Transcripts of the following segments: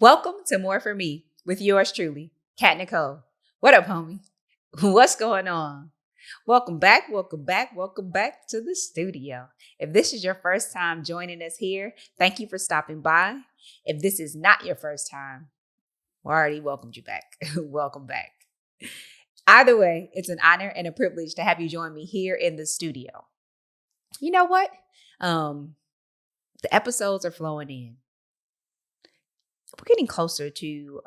Welcome to More For Me with yours truly, Kat Necole. What up, homie? What's going on? Welcome back to the studio. If this is your first time joining us here, thank you for stopping by. If this is not your first time, we already welcomed you back. Welcome back. Either way, it's an honor and a privilege to have you join me here in the studio. You know what? The episodes are flowing in. We're getting closer to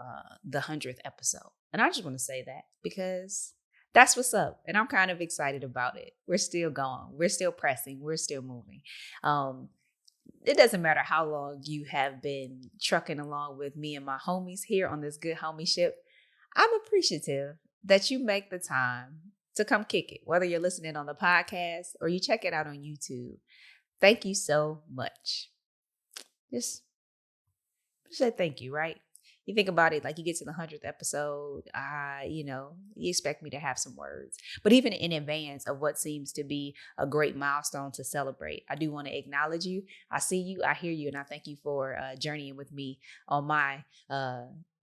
the 100th episode. And I just want to say that because that's what's up. And I'm kind of excited about it. We're still going. We're still pressing. We're still moving. It doesn't matter how long you have been trucking along with me and my homies here on this good homieship. I'm appreciative that you make the time to come kick it, whether you're listening on the podcast or you check it out on YouTube. Thank you so much. Just say thank you, right? You think about it, like you get to the 100th episode, you expect me to have some words. But even in advance of what seems to be a great milestone to celebrate, I do want to acknowledge you. I see you, I hear you, and I thank you for journeying with me on my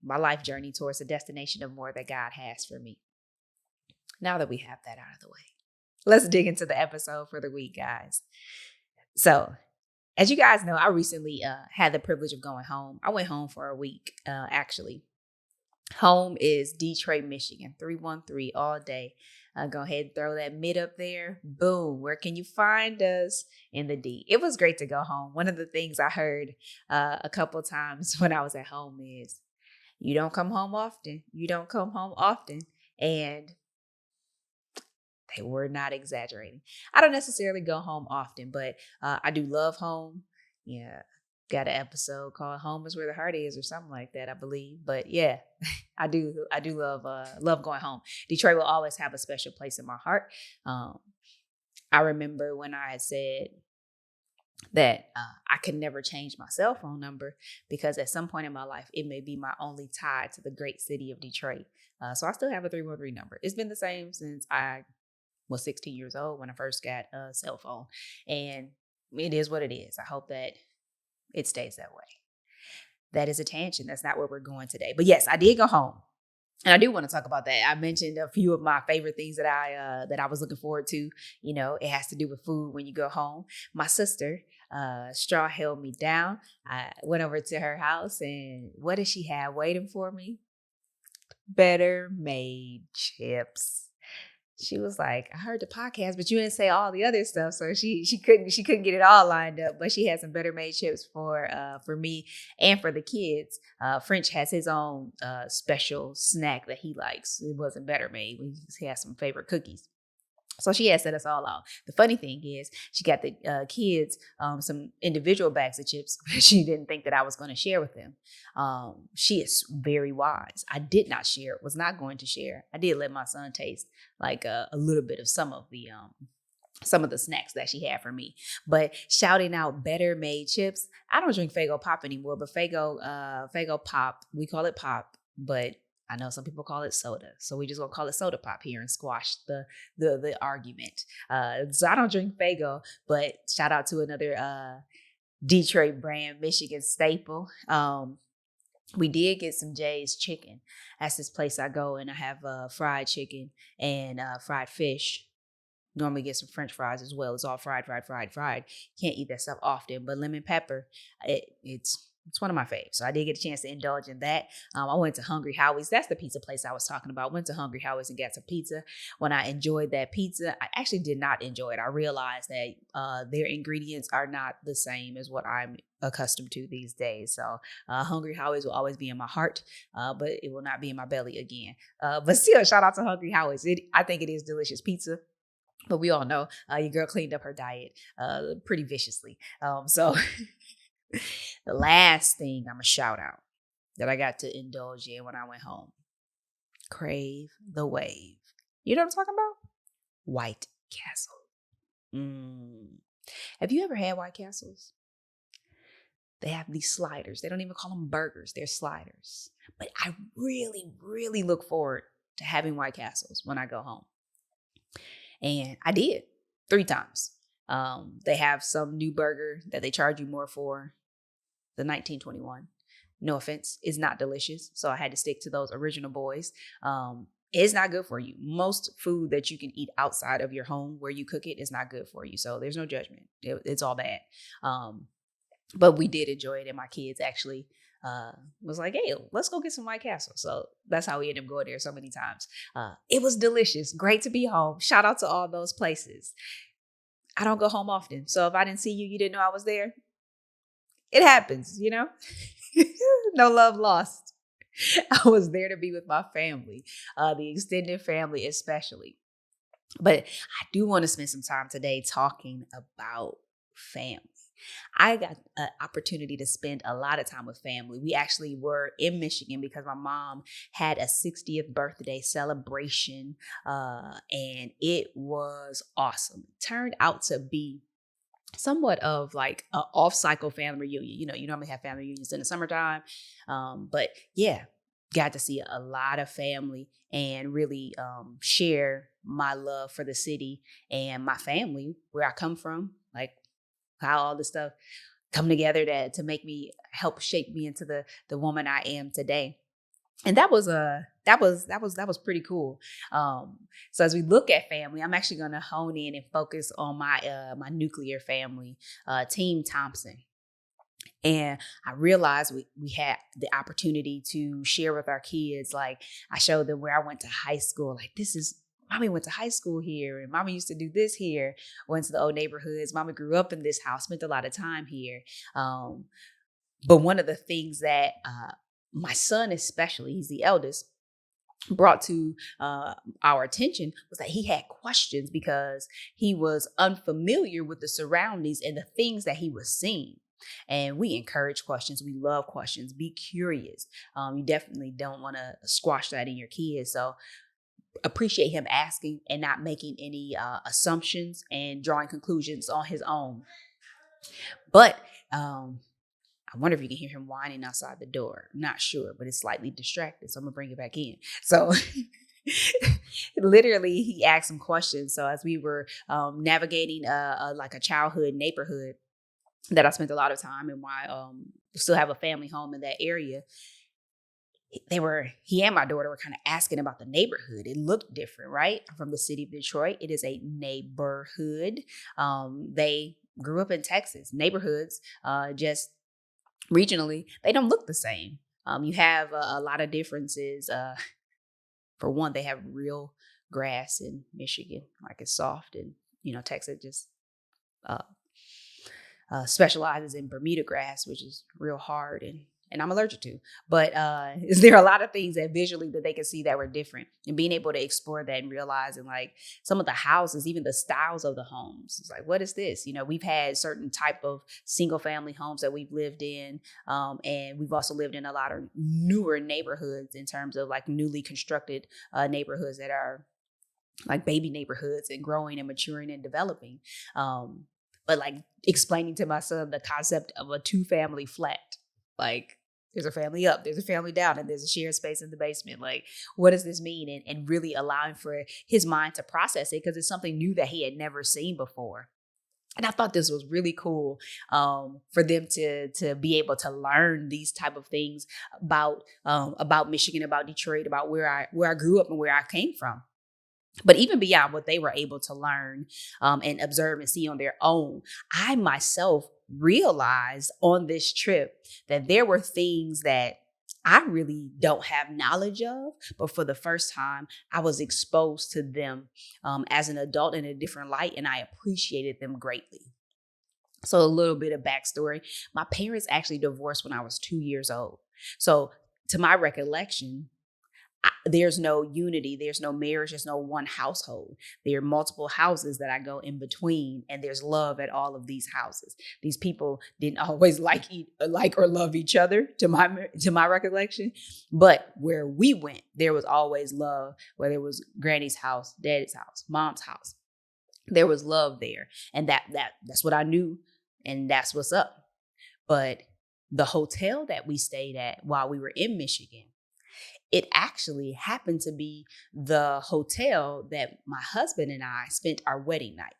life journey towards the destination of more that God has for me. Now that we have that out of the way, let's dig into the episode for the week, guys. So, as you guys know, I recently had the privilege of going home. I went home for a week, actually. Home is Detroit, Michigan, 313 all day. Go ahead and throw that mid up there. Boom. Where can you find us? In the D. It was great to go home. One of the things I heard a couple times when I was at home is, you don't come home often. You don't come home often. And they were not exaggerating. I don't necessarily go home often, but I do love home. Yeah. Got an episode called Home is Where the Heart Is or something like that, I believe. But yeah, I do love going home. Detroit will always have a special place in my heart. I remember when I had said that I could never change my cell phone number because at some point in my life, it may be my only tie to the great city of Detroit. So I still have a 313 number. It's been the same since I was 16 years old when I first got a cell phone. And it is what it is. I hope that it stays that way. That is a tangent. That's not where we're going today. But yes, I did go home. And I do want to talk about that. I mentioned a few of my favorite things that I was looking forward to. You know, it has to do with food when you go home. My sister, Straw, held me down. I went over to her house, and what did she have waiting for me? Better made chips. She was like, I heard the podcast, but you didn't say all the other stuff. So she couldn't get it all lined up, but she had some better made chips for me and for the kids. French has his own special snack that he likes. It wasn't better made. He has some favorite cookies. So she had set us all out. The funny thing is, she got the kids some individual bags of chips. She didn't think that I was going to share with them. She is very wise. I did not share, was not going to share. I did let my son taste like a little bit of some of the snacks that she had for me. But shouting out better made chips. I don't drink Faygo Pop anymore, but Faygo Pop, we call it pop, but I know some people call it soda, so we just gonna call it soda pop here and squash the argument. So I don't drink Faygo, but shout out to another Detroit brand, Michigan staple. We did get some Jay's chicken. That's this place I go and I have fried chicken and fried fish. Normally get some French fries as well. It's all fried. Can't eat that stuff often, but lemon pepper, it's one of my faves. So I did get a chance to indulge in that. I went to Hungry Howie's. That's the pizza place I was talking about. Went to Hungry Howie's and got some pizza. When I enjoyed that pizza, I actually did not enjoy it. I realized that their ingredients are not the same as what I'm accustomed to these days. So Hungry Howie's will always be in my heart, but it will not be in my belly again. But still, shout out to Hungry Howie's. I think it is delicious pizza. But we all know your girl cleaned up her diet pretty viciously. So the last thing I'm going to shout out that I got to indulge in when I went home, Crave the Wave. You know what I'm talking about? White Castle. Have you ever had White Castles? They have these sliders. They don't even call them burgers. They're sliders. But I really, really look forward to having White Castles when I go home. And I did 3 times. They have some new burger that they charge you more for, the 1921. no offense, is not delicious. So I had to stick to those original boys. It's not good for you. Most food that you can eat outside of your home where you cook it is not good for you. So there's no judgment. It's all bad. But we did enjoy it. And my kids actually was like, hey, let's go get some White Castle. So that's how we ended up going there so many times. It was delicious. Great to be home. Shout out to all those places. I don't go home often. So if I didn't see you, you didn't know I was there. It happens, No love lost. I was there to be with my family, the extended family especially. But I do want to spend some time today talking about family. I got an opportunity to spend a lot of time with family. We actually were in Michigan because my mom had a 60th birthday celebration, and it was awesome. It turned out to be somewhat of like an off-cycle family reunion. You normally have family reunions in the summertime, but yeah, got to see a lot of family and really share my love for the city and my family, where I come from, like how all this stuff come together to make me help shape me into the woman I am today. And that was pretty cool. So as we look at family, I'm actually going to hone in and focus on my nuclear family, Team Thompson. And I realized we had the opportunity to share with our kids. Like, I showed them where I went to high school. Like, Mommy went to high school here, and Mommy used to do this here. Went to the old neighborhoods. Mommy grew up in this house, spent a lot of time here. But one of the things that my son, especially, he's the eldest, brought to our attention was that he had questions because he was unfamiliar with the surroundings and the things that he was seeing. And we encourage questions. We love questions. Be curious. You definitely don't want to squash that in your kids. So appreciate him asking and not making any assumptions and drawing conclusions on his own. But I wonder if you can hear him whining outside the door. I'm not sure, but it's slightly distracted. So I'm going to bring it back in. So literally, he asked some questions. So as we were navigating like a childhood neighborhood that I spent a lot of time in, why we still have a family home in that area, he and my daughter were kind of asking about the neighborhood. It looked different, right? I'm from the city of Detroit. It is a neighborhood. They grew up in Texas. Neighborhoods, just regionally, they don't look the same. You have a lot of differences. For one, they have real grass in Michigan, like it's soft, and Texas just specializes in Bermuda grass, which is real hard and I'm allergic to. But there are a lot of things that visually that they can see that were different, and being able to explore that and realizing like some of the houses, even the styles of the homes. It's like, what is this? We've had certain type of single family homes that we've lived in. And we've also lived in a lot of newer neighborhoods in terms of like newly constructed neighborhoods that are like baby neighborhoods and growing and maturing and developing. But like explaining to my son the concept of a 2-family flat, like there's a family up, there's a family down, and there's a shared space in the basement. Like, what does this mean? And really allowing for his mind to process it, because it's something new that he had never seen before. And I thought this was really cool for them to be able to learn these type of things about Michigan, about Detroit, about where I grew up and where I came from. But even beyond what they were able to learn and observe and see on their own, I myself realized on this trip that there were things that I really don't have knowledge of, but for the first time, I was exposed to them as an adult in a different light, and I appreciated them greatly. So a little bit of backstory. My parents actually divorced when I was 2 years old. So to my recollection, there's no unity, there's no marriage, there's no one household. There are multiple houses that I go in between, and there's love at all of these houses. These people didn't always like or love each other, to my recollection, but where we went, there was always love. Whether it was Granny's house, Daddy's house, Mom's house, there was love there, and that's what I knew, and that's what's up. But the hotel that we stayed at while we were in Michigan, it actually happened to be the hotel that my husband and I spent our wedding night.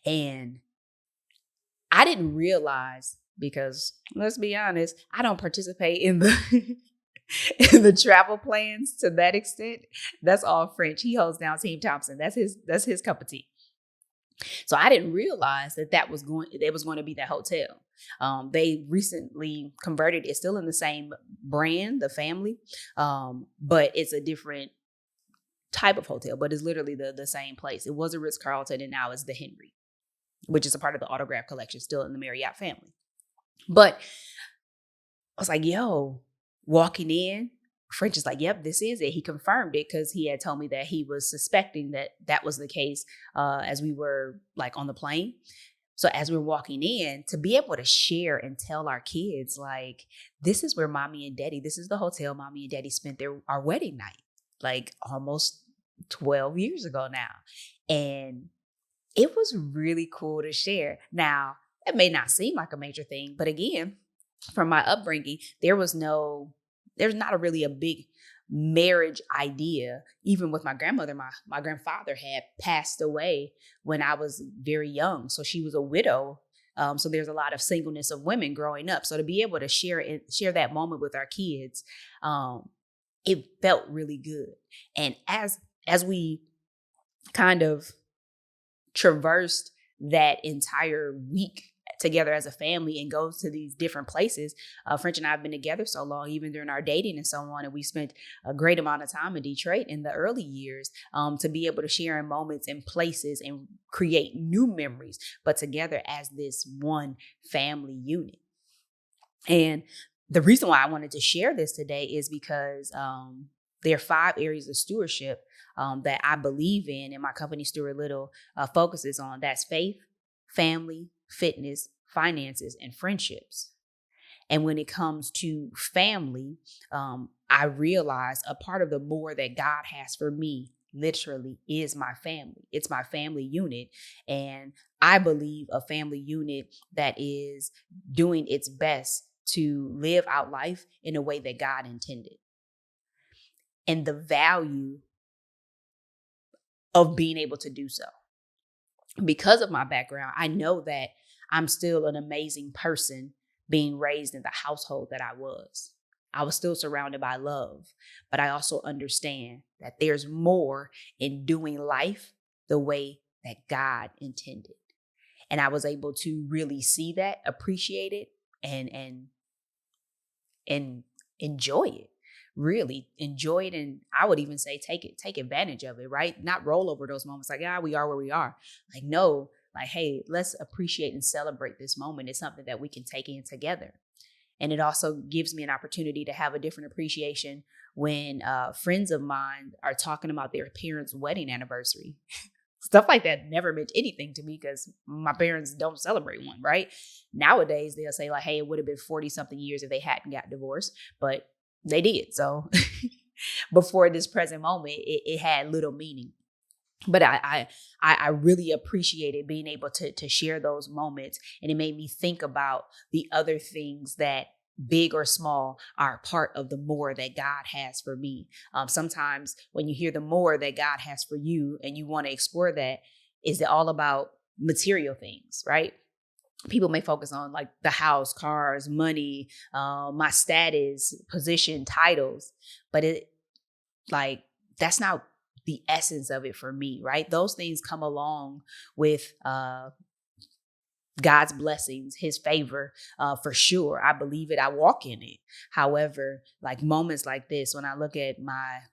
And I didn't realize because let's be honest, I don't participate in the in the travel plans to that extent. That's all French. He holds down Team Thompson. That's his cup of tea. So I didn't realize that it was going to be that hotel. They recently converted. It's still in the same brand, the family, but it's a different type of hotel. But it's literally the same place. It was a Ritz-Carlton, and now it's the Henry, which is a part of the Autograph collection, still in the Marriott family. But I was like, yo, walking in, French is like, yep, this is it. He confirmed it because he had told me that he was suspecting that was the case as we were like on the plane. So as we were walking in, to be able to share and tell our kids, like, this is where mommy and daddy, this is the hotel mommy and daddy spent our wedding night, like almost 12 years ago now. And it was really cool to share. Now, it may not seem like a major thing, but again, from my upbringing, there's not really a big marriage idea. Even with my grandmother, my grandfather had passed away when I was very young. So she was a widow. So there's a lot of singleness of women growing up. So to be able to share that moment with our kids, it felt really good. And as we kind of traversed that entire week together as a family and goes to these different places. French and I have been together so long, even during our dating and so on. And we spent a great amount of time in Detroit in the early years to be able to share in moments and places and create new memories, but together as this one family unit. And the reason why I wanted to share this today is because there are 5 areas of stewardship that I believe in, and my company, Steward Little, focuses on. That's faith, family, fitness, finances, and friendships. And when it comes to family, I realize a part of the more that God has for me literally is my family. It's my family unit. And I believe a family unit that is doing its best to live out life in a way that God intended. And the value of being able to do so. Because of my background, I know that I'm still an amazing person being raised in the household that I was. I was still surrounded by love, but I also understand that there's more in doing life the way that God intended. And I was able to really see that, appreciate it, and enjoy it. Really enjoy it. And I would even say take advantage of it, right? Not roll over those moments like, we are where we are. Like, no, like, hey, let's appreciate and celebrate this moment. It's something that we can take in together. And it also gives me an opportunity to have a different appreciation when friends of mine are talking about their parents' wedding anniversary. Stuff like that never meant anything to me because my parents don't celebrate one, right? Nowadays, they'll say like, hey, it would have been 40 something years if they hadn't got divorced, but they did. So before this present moment, it had little meaning. But I really appreciated being able to share those moments. And it made me think about the other things that, big or small, are part of the more that God has for me. Sometimes when you hear the more that God has for you and you want to explore that, is it all about material things, right? People may focus on like the house, cars, money, my status, position, titles, but that's not the essence of it for me, right? Those things come along with God's blessings, his favor, for sure. I believe it. I walk in it. However, like moments like this, when I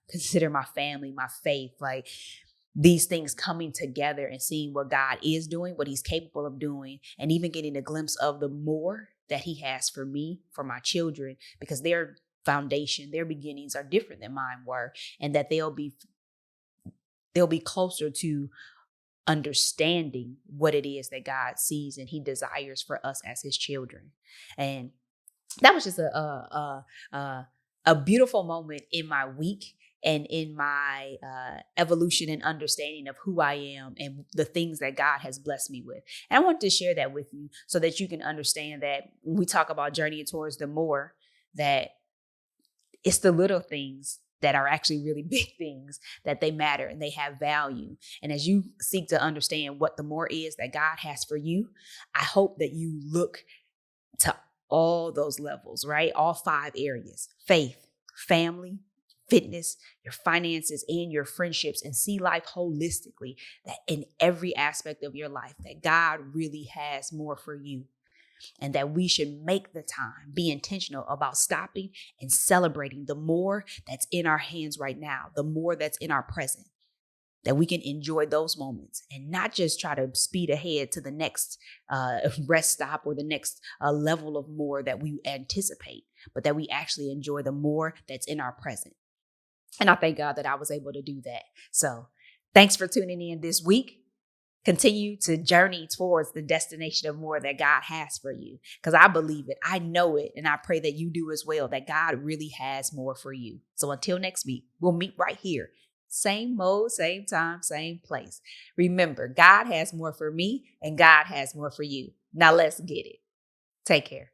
consider my family, my faith, like these things coming together and seeing what God is doing, what he's capable of doing, and even getting a glimpse of the more that he has for me, for my children, because their foundation, their beginnings are different than mine were, and that they'll be closer to understanding what it is that God sees and he desires for us as his children. And that was just a beautiful moment in my week and in my evolution and understanding of who I am and the things that God has blessed me with. And I want to share that with you so that you can understand that when we talk about journeying towards the more, that it's the little things that are actually really big things, that they matter and they have value. And as you seek to understand what the more is that God has for you, I hope that you look to all those levels, right? All 5 areas: faith, family, fitness, your finances, and your friendships, and see life holistically, that in every aspect of your life, that God really has more for you. And that we should make the time, be intentional about stopping and celebrating the more that's in our hands right now, the more that's in our present, that we can enjoy those moments and not just try to speed ahead to the next rest stop or the next level of more that we anticipate, but that we actually enjoy the more that's in our present. And I thank God that I was able to do that. So thanks for tuning in this week. Continue to journey towards the destination of more that God has for you. Because I believe it. I know it. And I pray that you do as well, that God really has more for you. So until next week, we'll meet right here. Same mode, same time, same place. Remember, God has more for me and God has more for you. Now let's get it. Take care.